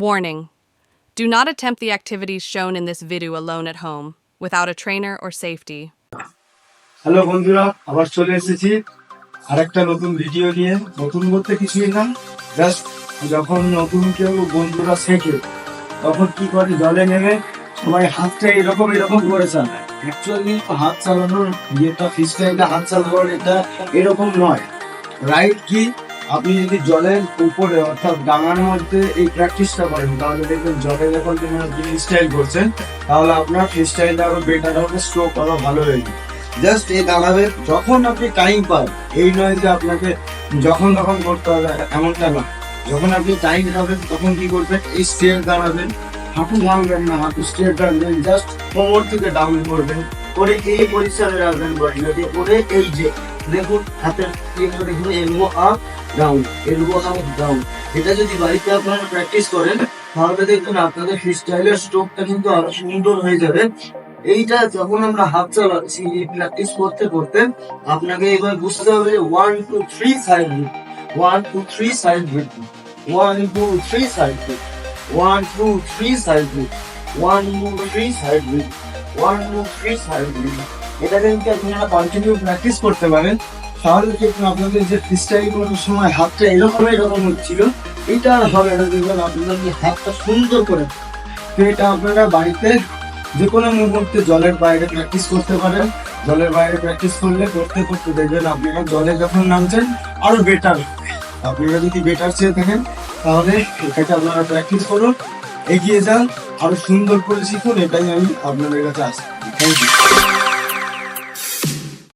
Warning: do not attempt the activities shown in this video alone at home, without a trainer or safety. Hello বন্ধুরা, আবার চলে এসেছি আরেকটা নতুন video নিয়ে। নতুন বলতে কিছুই না, জাস্ট যখন নতুন কেউ বন্ধুরা শেখে তখন কি করে, জলে নেমে সবাই হাতটা এরকম এরকম করে চালায়। অ্যাকচুয়ালি হাত চালানোর ইয়েটা, ফ্রিস্টাইলটা হাত চালানোর এটা এরকম নয়। রাইট কি, আপনি যদি জলের উপরে অর্থাৎ ডাঙার মধ্যে এই প্র্যাকটিসটা করেন তাহলে দেখবেন জলে যখন আপনি ফ্রিস্টাইল করছেন তাহলে আপনার ফ্রিস্টাইলটা আরো বেটার হবে, স্ট্রোক আরো ভালো হয়ে যাবে। জাস্ট এই দাঁড়াবেন যখন আপনি টাইম পান, এই নয় যে আপনাকে যখন তখন করতে হবে এমনটা না। যখন আপনি টাইম পাবেন তখন কি করবেন, এই স্টেয়ার দাঁড়াবেন, হাঁটু ভাঙবেন না, হাঁটু স্টেয়ার দাঁড়াবেন, জাস্ট কোমর থেকে ডাউন করবেন, করে এই পজিশনে রাখবেন বডিটাকে, করে এই যে দেখুন হাতের দেখুন elbow up down, elbow up down. এটা যদি বাড়িতে আপনারা প্র্যাকটিস করেন তাহলে দেখবেন আপনাদের ফ্রিস্টাইলের স্ট্রোকটা কিন্তু আরো সুন্দর হয়ে যাবে। এইটা যখন আমরা হাত চালাচ্ছি প্র্যাকটিস করতে করতে আপনাকে এবার বুঝতে হবে 1 2 3 side hit, 1 2 3 side hit, 1 2 3 side hit, 1 2 3 side hit, 1 2 3 side hit, 1 2 3 side hit. এটা যদি আপনারা কন্টিনিউ প্র্যাকটিস করতে পারেন তাহলে দেখুন আপনাদের যে ফ্রিস্টাইল করার সময় হাতটা এরকম এরকম হচ্ছিল, এটা আর হবে না। দেখবেন আপনাদের হাতটা সুন্দর করে। তো এটা আপনারা বাড়িতে যে কোনো মুহূর্তে জলের বাইরে প্র্যাকটিস করতে পারেন। জলের বাইরে প্র্যাকটিস করলে করতে করতে দেখবেন আপনারা জলে যখন নামছেন আরো বেটার। আপনারা যদি বেটার চেয়ে থাকেন তাহলে এটাকে আপনারা প্র্যাকটিস করুন, এগিয়ে যান, আরো সুন্দর করে শিখুন। এটাই আমি আপনাদের কাছে আসছি। Thank you.